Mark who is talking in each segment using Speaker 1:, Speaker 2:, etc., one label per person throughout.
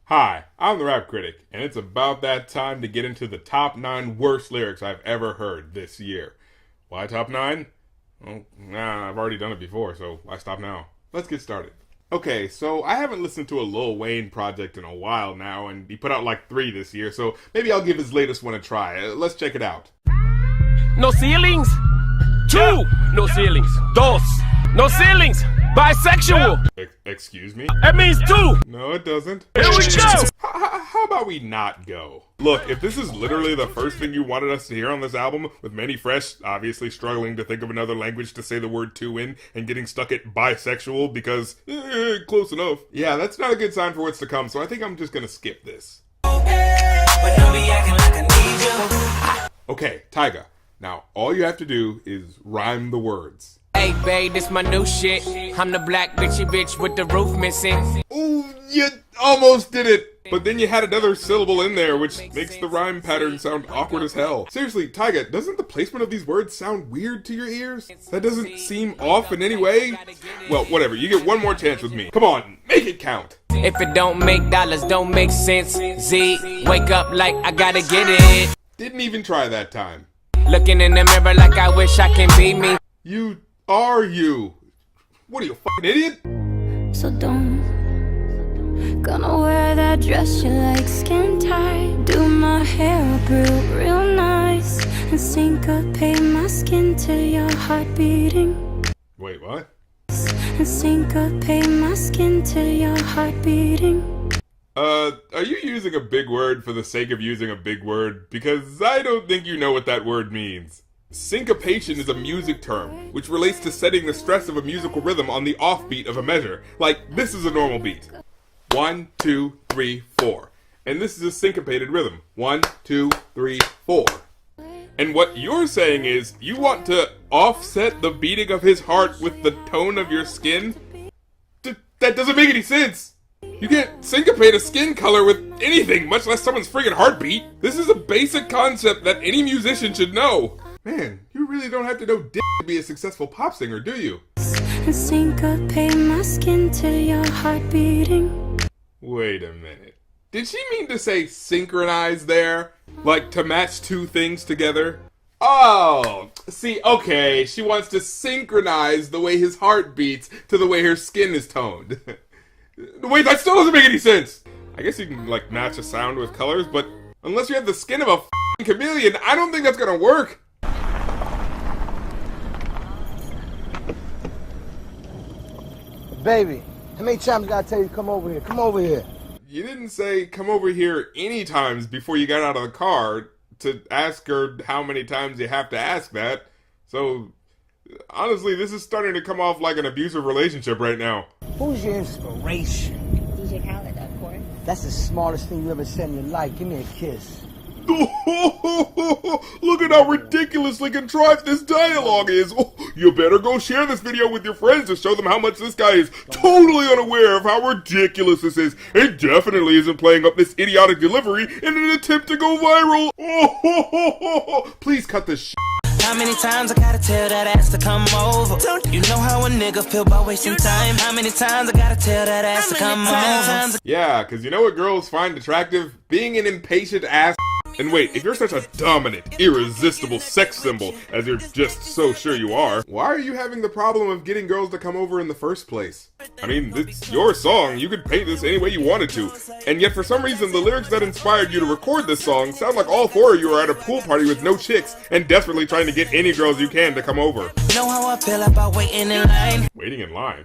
Speaker 1: Hi, I'm the Rap Critic, and it's about that time to get into the top 9 worst lyrics I've ever heard this year. Why top 9? Well, I've already done it before, so why stop now? Let's get started. Okay, so I haven't listened to a Lil Wayne project in a while now, and he put out like 3 this year, so maybe I'll give his latest one a try. Let's check it out.
Speaker 2: No ceilings. 2. No ceilings. Dos. No ceilings. Bisexual.
Speaker 1: Excuse me?
Speaker 2: That means 2.
Speaker 1: No, it doesn't.
Speaker 2: Here we go.
Speaker 1: How about we not go? Look, if this is literally the first thing you wanted us to hear on this album, with Many Fresh obviously struggling to think of another language to say the word 2 in, and getting stuck at bisexual because, close enough. Yeah, that's not a good sign for what's to come, so I think I'm just gonna skip this. Okay, Tyga. Now, all you have to do is rhyme the words.
Speaker 2: Hey, babe, this my new shit. I'm the black bitchy bitch with the roof missing.
Speaker 1: Ooh, you almost did it! But then you had another syllable in there, which makes the rhyme pattern sound awkward as hell. Seriously, Tyga, doesn't the placement of these words sound weird to your ears? That doesn't seem off in any way? Well, whatever, you get one more chance with me. Come on, make it count.
Speaker 2: If it don't make dollars, don't make sense. Z, wake up like I gotta get it.
Speaker 1: Didn't even try that time.
Speaker 2: Looking in the mirror like I wish I can be me.
Speaker 1: You are you. What are you, a fucking idiot?
Speaker 3: So don't. Gonna wear that dress you like, skin tight. Do my hair up real nice. And syncopate my skin to your heart beating.
Speaker 1: Wait, what?
Speaker 3: And syncopate my skin to your heart beating.
Speaker 1: Are you using a big word for the sake of using a big word? Because I don't think you know what that word means. Syncopation is a music term, which relates to setting the stress of a musical rhythm on the offbeat of a measure. Like, this is a normal beat. 1, 2, 3, 4. And this is a syncopated rhythm. 1, 2, 3, 4. And what you're saying is, you want to offset the beating of his heart with the tone of your skin? That doesn't make any sense! You can't syncopate a skin color with anything, much less someone's friggin' heartbeat. This is a basic concept that any musician should know. Man, you really don't have to know dick to be a successful pop singer, do you?
Speaker 3: And syncopate my skin to your heart beating.
Speaker 1: Wait a minute. Did she mean to say synchronize there? Like to match two things together? Oh, see, okay, she wants to synchronize the way his heart beats to the way her skin is toned. Wait, that still doesn't make any sense! I guess you can, like, match a sound with colors, but unless you have the skin of a f***ing chameleon, I don't think that's gonna work!
Speaker 4: Baby, how many times I gotta tell you to come over here? Come over here.
Speaker 1: You didn't say come over here any times before you got out of the car to ask her how many times you have to ask that. So, honestly, this is starting to come off like an abusive relationship right now.
Speaker 4: Who's your inspiration?
Speaker 5: DJ Khaled, of course.
Speaker 4: That's the smartest thing you ever said in your life. Give me a kiss.
Speaker 1: Look at how ridiculously contrived this dialogue is. You better go share this video with your friends to show them how much this guy is totally unaware of how ridiculous this is. It definitely isn't playing up this idiotic delivery in an attempt to go viral. Please cut this shit.
Speaker 6: How many times I gotta tell that ass to come over? You know how a nigga feel about wasting time. How many times I gotta tell that ass to come over?
Speaker 1: Yeah, cause you know what girls find attractive? Being an impatient ass. And wait, if you're such a dominant, irresistible sex symbol, as you're just so sure you are, why are you having the problem of getting girls to come over in the first place? I mean, it's your song, you could paint this any way you wanted to, and yet for some reason the lyrics that inspired you to record this song sound like all 4 of you are at a pool party with no chicks and desperately trying to get any girls you can to come over.
Speaker 6: Know how I feel about waiting in line.
Speaker 1: Waiting in line?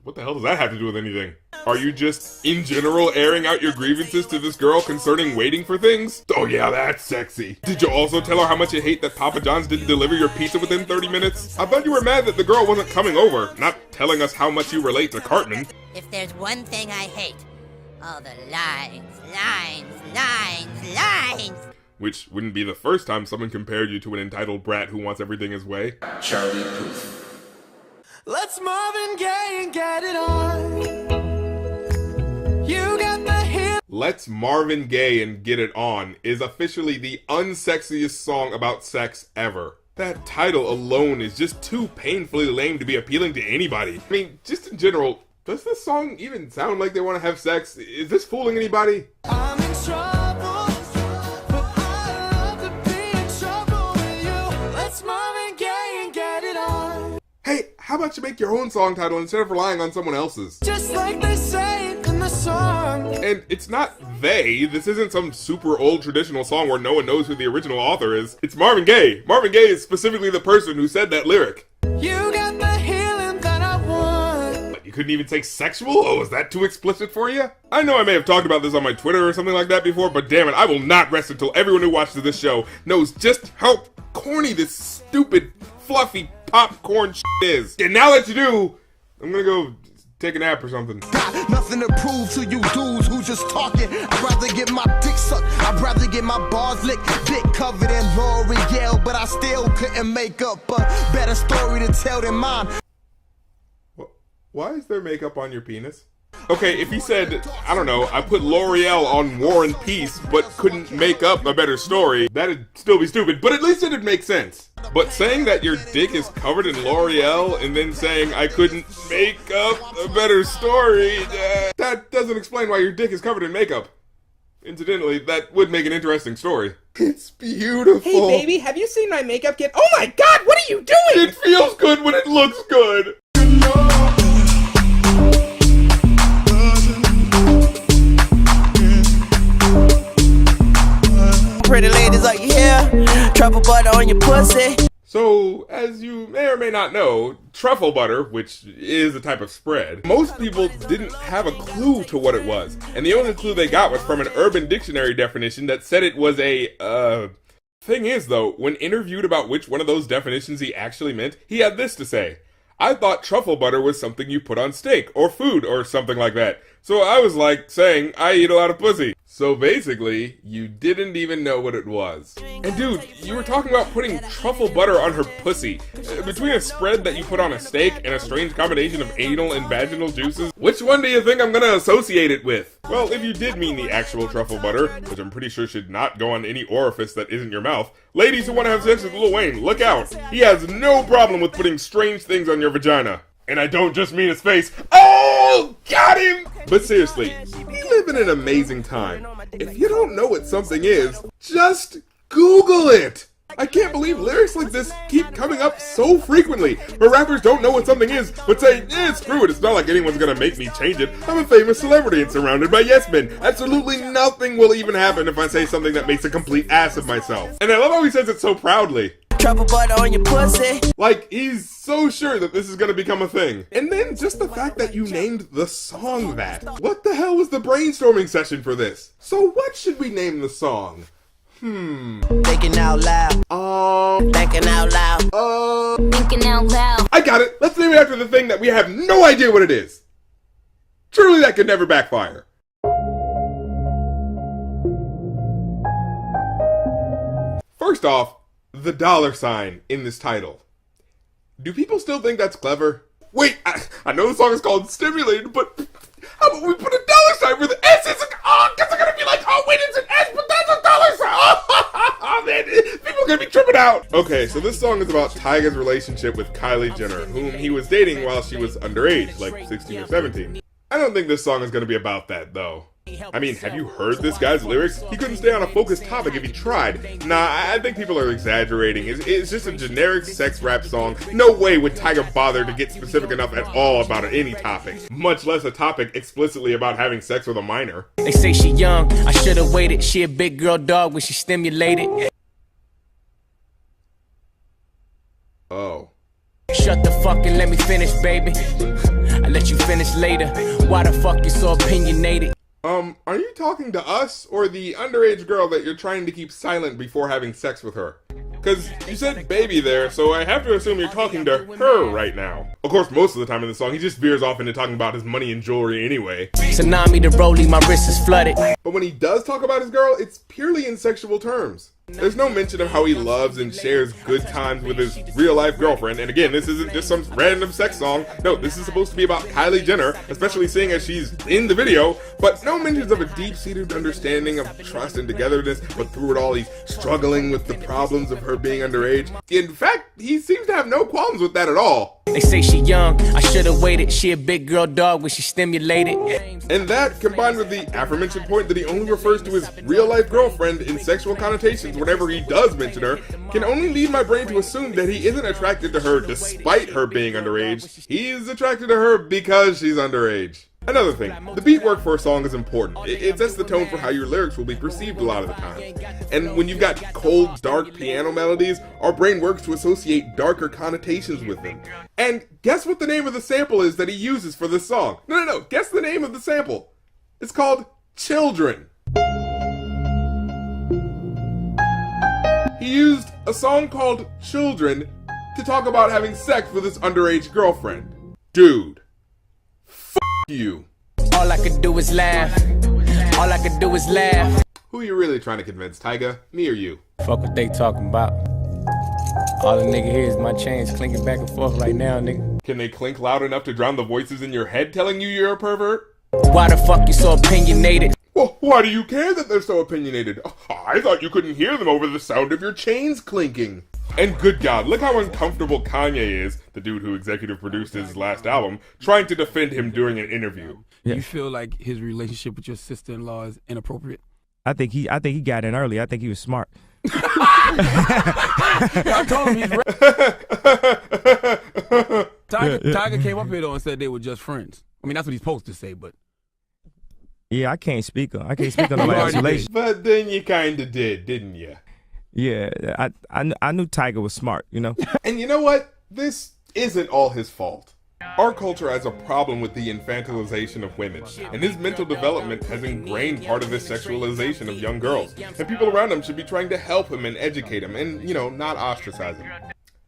Speaker 1: What the hell does that have to do with anything? Are you just, in general, airing out your grievances to this girl concerning waiting for things? Oh yeah, that's sexy. Did you also tell her how much you hate that Papa John's didn't deliver your pizza within 30 minutes? I thought you were mad that the girl wasn't coming over, not telling us how much you relate to Cartman.
Speaker 5: If there's one thing I hate, all the lines.
Speaker 1: Which wouldn't be the first time someone compared you to an entitled brat who wants everything his way.
Speaker 6: Charlie Puth. Let's Marvin Gaye and get it on. You got the hit.
Speaker 1: Let's Marvin Gaye and Get It On is officially the unsexiest song about sex ever. That title alone is just too painfully lame to be appealing to anybody. I mean, just in general, Does this song even sound like they want to have sex? Is this fooling anybody?
Speaker 6: I'm in trouble, but I love to be in trouble with you. Let's Marvin Gaye and get it on.
Speaker 1: Hey, how about you make your own song title instead of relying on someone else's?
Speaker 6: Just like they say in the song.
Speaker 1: And it's not they. This isn't some super old traditional song where no one knows who the original author is. It's Marvin Gaye. Marvin Gaye is specifically the person who said that lyric.
Speaker 6: You got the healing that I want.
Speaker 1: But you couldn't even say sexual? Oh, is that too explicit for you? I know I may have talked about this on my Twitter or something like that before, but damn it, I will not rest until everyone who watches this show knows just how corny this stupid, fluffy popcorn shit is. And now that you do, I'm gonna go take a nap or something.
Speaker 7: Got nothing to prove to you dudes who just talking. I'd rather get my dick sucked. I'd rather get my balls licked. Dick covered in L'Oreal, but I still couldn't make up a better story to tell than mine.
Speaker 1: Why is there makeup on your penis? Okay, if he said, I don't know, I put L'Oreal on War and Peace, but couldn't make up a better story, that'd still be stupid, but at least it'd make sense. But saying that your dick is covered in L'Oreal and then saying I couldn't make up a better story, that doesn't explain why your dick is covered in makeup. Incidentally, that would make an interesting story. It's beautiful.
Speaker 8: Hey baby, have you seen my makeup kit? Oh my god, what are you doing?
Speaker 1: It feels good when it looks good.
Speaker 6: Pretty ladies, are you here? Truffle butter on your pussy.
Speaker 1: So, as you may or may not know, truffle butter, which is a type of spread, most people didn't have a clue to what it was. And the only clue they got was from an Urban Dictionary definition that said it was a, Thing is, though, when interviewed about which one of those definitions he actually meant, he had this to say. I thought truffle butter was something you put on steak, or food, or something like that. So I was like saying, I eat a lot of pussy. So basically, you didn't even know what it was. And dude, you were talking about putting truffle butter on her pussy. Between a spread that you put on a steak and a strange combination of anal and vaginal juices, which one do you think I'm gonna associate it with? Well, if you did mean the actual truffle butter, which I'm pretty sure should not go on any orifice that isn't your mouth, ladies who want to have sex with Lil Wayne, look out. He has no problem with putting strange things on your vagina. And I don't just mean his face. Oh, got him! But seriously, we live in an amazing time. If you don't know what something is, just Google it! I can't believe lyrics like this keep coming up so frequently, where rappers don't know what something is, but say, screw it, it's not like anyone's gonna make me change it. I'm a famous celebrity and surrounded by yes men. Absolutely nothing will even happen if I say something that makes a complete ass of myself. And I love how he says it so proudly.
Speaker 6: Truffle butter on your pussy.
Speaker 1: Like, he's so sure that this is gonna become a thing. And then just the fact that you named the song that. What the hell was the brainstorming session for this? So what should we name the song?
Speaker 6: Thinking out loud. Thinking out loud.
Speaker 3: Thinking out loud.
Speaker 1: I got it! Let's name it after the thing that we have no idea what it is. Truly, that could never backfire. First off, the $ in this title. Do people still think that's clever? Wait, I know the song is called Stimulated, but how about we put a $ where the S isn't? Oh, because they're gonna be like, oh wait, it's an S, but that's a $. Oh man, people are gonna be tripping out. Okay, so this song is about Tyga's relationship with Kylie Jenner, whom he was dating while she was underage, like 16 or 17. I don't think this song is gonna be about that, though. I mean, have you heard this guy's lyrics? He couldn't stay on a focused topic if he tried. Nah, I think people are exaggerating. It's just a generic sex rap song. No way would Tyga bother to get specific enough at all about any topic, much less a topic explicitly about having sex with a minor.
Speaker 2: They say she young, I should've waited. She a big girl dog when she stimulated.
Speaker 1: Oh.
Speaker 2: Shut the fuck and let me finish, baby. I let you finish later. Why the fuck you so opinionated?
Speaker 1: Are you talking to us or the underage girl that you're trying to keep silent before having sex with her? Cause you said baby there, so I have to assume you're talking to her right now. Of course, most of the time in the song, he just veers off into talking about his money and jewelry anyway.
Speaker 2: Tsunami the rollie, my wrist is flooded.
Speaker 1: But when he does talk about his girl, it's purely in sexual terms. There's no mention of how he loves and shares good times with his real-life girlfriend. And again, this isn't just some random sex song. No, this is supposed to be about Kylie Jenner, especially seeing as she's in the video. But no mentions of a deep-seated understanding of trust and togetherness. But through it all, he's struggling with the problems of her being underage. In fact, he seems to have no qualms with that at all.
Speaker 2: They say she young, I should've waited. She a big girl dog when she stimulated.
Speaker 1: And that, combined with the aforementioned point that he only refers to his real-life girlfriend in sexual connotations whenever he does mention her, can only lead my brain to assume that he isn't attracted to her despite her being underage. He's attracted to her because she's underage. Another thing, the beat work for a song is important. It sets the tone for how your lyrics will be perceived a lot of the time. And when you've got cold, dark piano melodies, our brain works to associate darker connotations with them. And guess what the name of the sample is that he uses for this song? No, guess the name of the sample. It's called Children. He used a song called Children to talk about having sex with his underage girlfriend. Dude. You.
Speaker 2: All I could do is laugh. All I could do is laugh.
Speaker 1: Who you really trying to convince, Tyga? Me or you?
Speaker 2: Fuck what they talking about. All the nigga hear is my chains clinking back and forth right now, nigga.
Speaker 1: Can they clink loud enough to drown the voices in your head telling you you're a pervert?
Speaker 2: Why the fuck you so opinionated?
Speaker 1: Well, why do you care that they're so opinionated? I thought you couldn't hear them over the sound of your chains clinking. And good God, look how uncomfortable Kanye is, the dude who executive produced his last album, trying to defend him during an interview.
Speaker 9: Yeah. You feel like his relationship with your sister-in-law is inappropriate?
Speaker 10: I think he got in early. I think he was smart.
Speaker 9: I told him he's Tyga came up here though and said they were just friends. I mean, that's what he's supposed to say, but
Speaker 10: yeah, I can't speak on nobody's relation.
Speaker 1: But then you kind of did, didn't you?
Speaker 10: Yeah, I knew Tyga was smart, you know?
Speaker 1: And you know what? This isn't all his fault. Our culture has a problem with the infantilization of women, and his mental development has ingrained part of this sexualization of young girls, and people around him should be trying to help him and educate him and, you know, not ostracize him.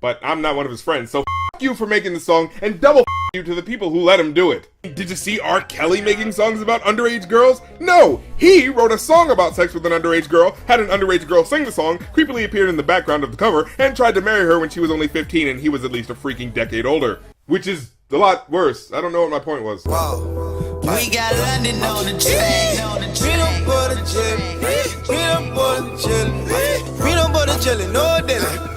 Speaker 1: But I'm not one of his friends, so f*** you for making the song, and double f*** you to the people who let him do it. Did you see R. Kelly making songs about underage girls? No! He wrote a song about sex with an underage girl, had an underage girl sing the song, creepily appeared in the background of the cover, and tried to marry her when she was only 15 and he was at least a freaking decade older. Which is a lot worse. I don't know what my point was.
Speaker 6: Whoa. We got London on the train. Peanut butter jelly. Peanut butter jelly. Peanut butter jelly. No jelly.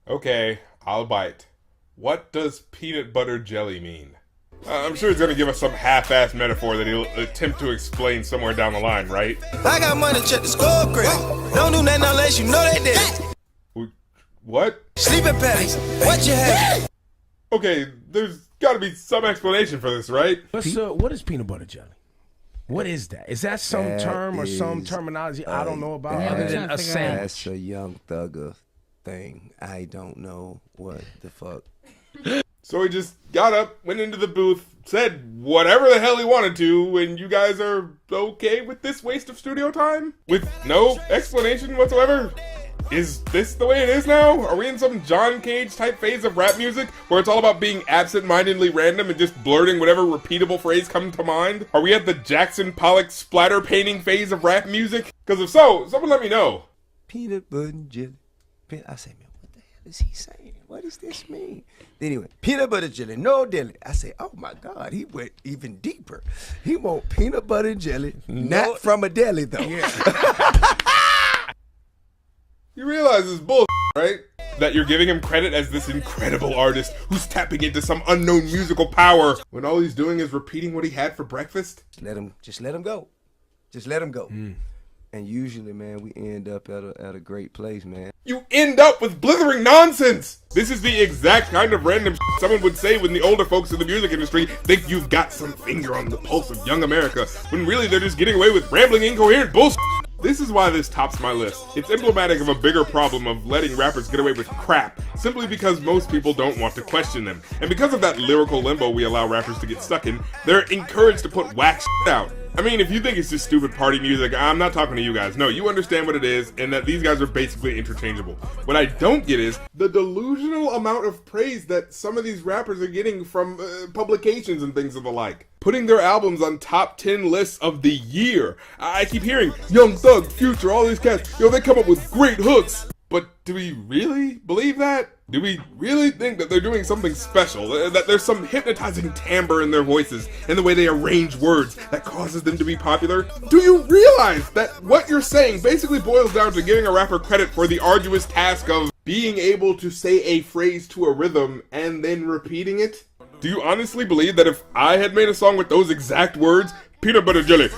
Speaker 1: Okay, I'll bite. What does peanut butter jelly mean? I'm sure he's gonna give us some half-assed metaphor that he'll attempt to explain somewhere down the line, right?
Speaker 6: I got money, check the score credit. Don't do nothing unless you know they did it.
Speaker 1: What?
Speaker 6: Sleeping patties. What you have?
Speaker 1: Okay, there's gotta be some explanation for this, right?
Speaker 11: What is peanut butter jelly? What is that? Is that some term or some terminology I don't know about other than a sandwich?
Speaker 4: That's a young thugger thing. I don't know what the fuck.
Speaker 1: So he just got up, went into the booth, said whatever the hell he wanted to, and you guys are okay with this waste of studio time? With no explanation whatsoever? Is this the way it is now? Are we in some John Cage type phase of rap music where it's all about being absent-mindedly random and just blurting whatever repeatable phrase comes to mind? Are we at the Jackson Pollock splatter painting phase of rap music? Because if so, someone let me know.
Speaker 4: Peanut butter and jelly. I say, man, what the hell is he saying? What does this mean? Anyway, peanut butter jelly, no deli. I say, oh my God, he went even deeper. He want peanut butter and jelly, not from a deli though. Yeah.
Speaker 1: You realize this bullshit, right? That you're giving him credit as this incredible artist who's tapping into some unknown musical power when all he's doing is repeating what he had for breakfast?
Speaker 4: Just let him go. Just let him go. And usually, man, we end up at a great place, man.
Speaker 1: You end up with blithering nonsense! This is the exact kind of random someone would say when the older folks in the music industry think you've got some finger on the pulse of young America, when really they're just getting away with rambling, incoherent bullshit. This is why this tops my list. It's emblematic of a bigger problem of letting rappers get away with crap, simply because most people don't want to question them. And because of that lyrical limbo we allow rappers to get stuck in, they're encouraged to put whack shit out. I mean, if you think it's just stupid party music, I'm not talking to you guys. No, you understand what it is, and that these guys are basically interchangeable. What I don't get is the delusional amount of praise that some of these rappers are getting from publications and things of the like. Putting their albums on top 10 lists of the year. I keep hearing Young Thug, Future, all these cats, they come up with great hooks. But do we really believe that? Do we really think that they're doing something special? That there's some hypnotizing timbre in their voices and the way they arrange words that causes them to be popular? Do you realize that what you're saying basically boils down to giving a rapper credit for the arduous task of being able to say a phrase to a rhythm and then repeating it? Do you honestly believe that if I had made a song with those exact words, peanut butter jelly,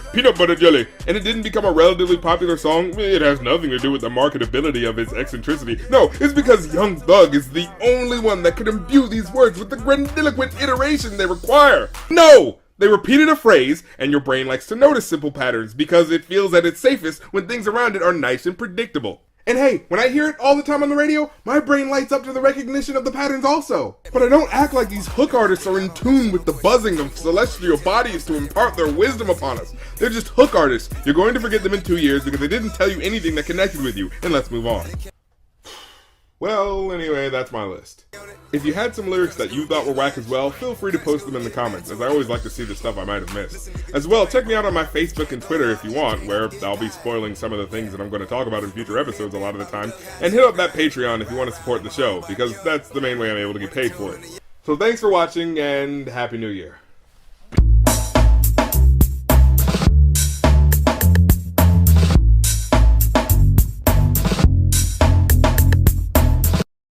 Speaker 1: and it didn't become a relatively popular song, it has nothing to do with the marketability of its eccentricity. No, it's because Young Thug is the only one that could imbue these words with the grandiloquent iteration they require. No! They repeated a phrase, and your brain likes to notice simple patterns because it feels at its safest when things around it are nice and predictable. And hey, when I hear it all the time on the radio, my brain lights up to the recognition of the patterns also. But I don't act like these hook artists are in tune with the buzzing of celestial bodies to impart their wisdom upon us. They're just hook artists. You're going to forget them in 2 years because they didn't tell you anything that connected with you. And let's move on. Well, anyway, that's my list. If you had some lyrics that you thought were whack as well, feel free to post them in the comments, as I always like to see the stuff I might have missed. As well, check me out on my Facebook and Twitter if you want, where I'll be spoiling some of the things that I'm going to talk about in future episodes a lot of the time, and hit up that Patreon if you want to support the show, because that's the main way I'm able to get paid for it. So thanks for watching, and Happy New Year.